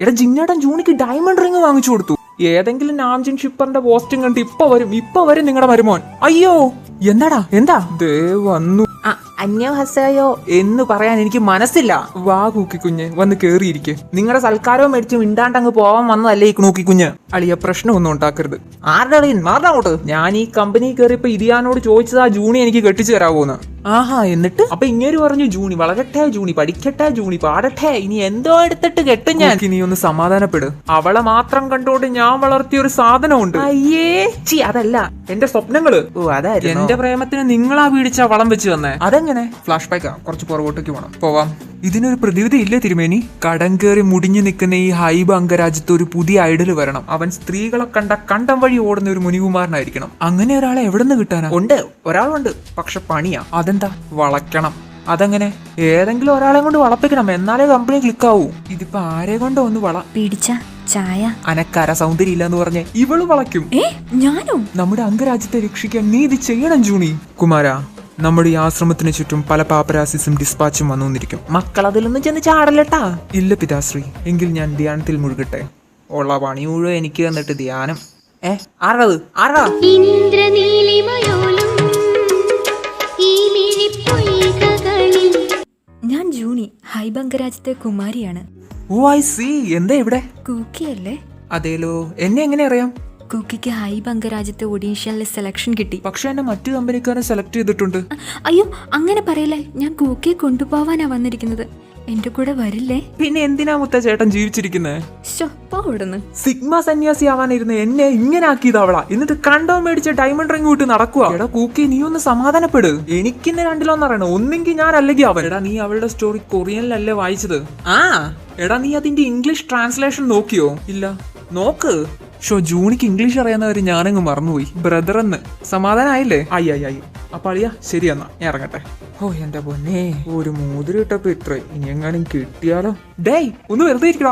എടാ ജിന്നേട്ടൻ ജൂണിക്ക് diamond ring വാങ്ങിച്ചു കൊടുത്തു. ഏതെങ്കിലും നാംജിൻ ഷിപ്പറിന്റെ പോസ്റ്റും കണ്ട് ഇപ്പൊ വരും നിങ്ങളുടെ മരുമോൻ. അയ്യോ എന്താ ദേ വന്നു. അന്യഹസയോ എന്ന് പറയാൻ എനിക്ക് മനസ്സില്ല. വാ കൂക്കിക്കുഞ്ഞ്, വന്ന് കേറിയിരിക്കെ. നിങ്ങളുടെ സൽക്കാരവും മേടിച്ച് മിണ്ടാണ്ടങ്ങ് പോവാൻ വന്നതല്ലേ ഈ കൂക്കിക്കുഞ്ഞ്. അളിയ പ്രശ്നമൊന്നും ഉണ്ടാക്കരുത്. ആരുടെ അളിയൻ മാറങ്ങോട്ട്. ഞാൻ ഈ കമ്പനി കയറിയപ്പോ ഇതിയാനോട് ചോദിച്ചതാ ജൂണി എനിക്ക് കെട്ടിച്ചു തരാവോന്ന്. ആഹാ, എന്നിട്ട് അപ്പൊ ഇങ്ങേര് പറഞ്ഞു ജൂണി വളരട്ടെ, ജൂണി പഠിക്കട്ടെ, ജൂണി പാടട്ടെ, ഇനി എന്തോ എടുത്തിട്ട് കെട്ടും ഞാൻ. ഇനി ഒന്ന് സമാധാനപ്പെട്. അവളെ മാത്രം കണ്ടോണ്ട് ഞാൻ വളർത്തിയ ഒരു സാധനമുണ്ട്. അയ്യേ ചി, അതല്ല എന്റെ സ്വപ്നങ്ങള്. ഓ അതായിരുന്നു എന്റെ പ്രേമത്തിന് നിങ്ങളാ വീടിച്ച വളം വെച്ച് തന്നെ. അതെങ്ങനെ? ഫ്ലാഷ് ബാക്കാ, കുറച്ച് പുറകോട്ടേക്ക് പോണം. പോവാം. ഇതിനൊരു പ്രതിവിധി ഇല്ലേ തിരുമേനി? കടം കയറി മുടിഞ്ഞു നിൽക്കുന്ന ഈ ഹൈബ അംഗരാജ്യത്ത് ഒരു പുതിയ ഐഡല് വരണം. അവൻ സ്ത്രീകളെ കണ്ടം വഴി ഓടുന്ന ഒരു മുനികുമാരനായിരിക്കണം. അങ്ങനെ ഒരാളെ എവിടെ നിന്ന് കിട്ടാനാ? ഉണ്ട്, ഒരാളുണ്ട്, പക്ഷെ പണിയാ. അതെന്താ? വളയ്ക്കണം. അതെങ്ങനെ? ഏതെങ്കിലും ഒരാളെ കൊണ്ട് വളപ്പിക്കണം, എന്നാലേ കമ്പനി ക്ലിക്കാവൂ. ഇതിപ്പോ ആരെ കൊണ്ടോ ഒന്ന് പിടിച്ച ചായ അനക്കാര സൗന്ദര്യം ഇല്ലെന്ന് പറഞ്ഞ് ഇവള് വളയ്ക്കും. ഞാനോ? നമ്മുടെ അംഗരാജ്യത്തെ രക്ഷിക്കാൻ നീ ഇത് ചെയ്യണം ജൂണി. കുമാരാ, നമ്മുടെ ഈ ആശ്രമത്തിന് ചുറ്റും പല പാപ്പരാസിസും ഡിസ്പാച്ചും വന്നുകൊണ്ടിരിക്കും. മക്കൾ അതിലൊന്നും ചെന്ന് ചാടല്ലട്ടാ. ഇല്ല പിതാശ്രീ, എങ്കിൽ ഞാൻ ധ്യാനത്തിൽ മുഴുകട്ടെ. ഉള്ള പണി മുഴുവൻ എനിക്ക് തന്നിട്ട് ധ്യാനം. ആരാ? ഞാൻ ജൂണി, ഹൈബംഗരാജ്യത്തെ കുമാരിയാണ്. ഓ ഐ സി. എന്താ ഇവിടെ? കൂക്കിയല്ലേ? അതേലോ. എന്നെ എങ്ങനെ അറിയാം? കൂക്കിക്ക് ഹൈബംഗരാജ്യത്തെ ഒഡീഷനിലെ സെലക്ഷൻ കിട്ടി. പക്ഷെ എന്നെ മറ്റു കമ്പനിക്കാരെ സെലക്ട് ചെയ്തിട്ടുണ്ട്. അയ്യോ അങ്ങനെ പറയല്ലേ, ഞാൻ കൂക്കിയെ കൊണ്ടുപോവാനാ വന്നിരിക്കുന്നത്. എന്റെ കൂടെ വരില്ലേ? പിന്നെ എന്തിനാ മുത്ത ചേട്ടൻ ജീവിച്ചിരിക്കുന്നേ? സിഗ്മ സന്യാസി ആവാനിരുന്ന എന്നെ ഇങ്ങനെ ആക്കിയത് അവളാ. എന്നിട്ട് കണ്ടോ മേടിച്ച ഡയമണ്ട് റിംഗ് വിട്ട് നടക്കുക. എടാ കൂക്കി, നീ ഒന്ന് സമാധാനപ്പെട്. എനിക്കിന്ന് രണ്ടിലൊന്നറിയണം. ഒന്നെങ്കിൽ ഞാൻ അല്ലെങ്കിൽ അവൻ. എടാ നീ അവളുടെ സ്റ്റോറി കൊറിയനിലല്ലേ വായിച്ചത്? എടാ നീ അതിന്റെ ഇംഗ്ലീഷ് ട്രാൻസ്ലേഷൻ നോക്കിയോ? ഇല്ല, നോക്ക്. ജൂണിക്ക് ഇംഗ്ലീഷ് അറിയാവുന്നവര് ഞാനങ്ങ് മറന്നുപോയി. ബ്രദർ എന്ന് സമാധാനായില്ലേ? ആയി. അപ്പൊ അളിയാ ശരി, എന്നാ ഞാൻ ഇറങ്ങട്ടെ. ഓ എന്റെ പൊന്നേ, ഒരു മോതിരം ഇട്ടപ്പോ ഇത്ര. ഇനി എങ്ങാനും കിട്ടിയാലോ? ഡേയ് ഒന്ന് വെറുതെ ഇരിക്കടാ.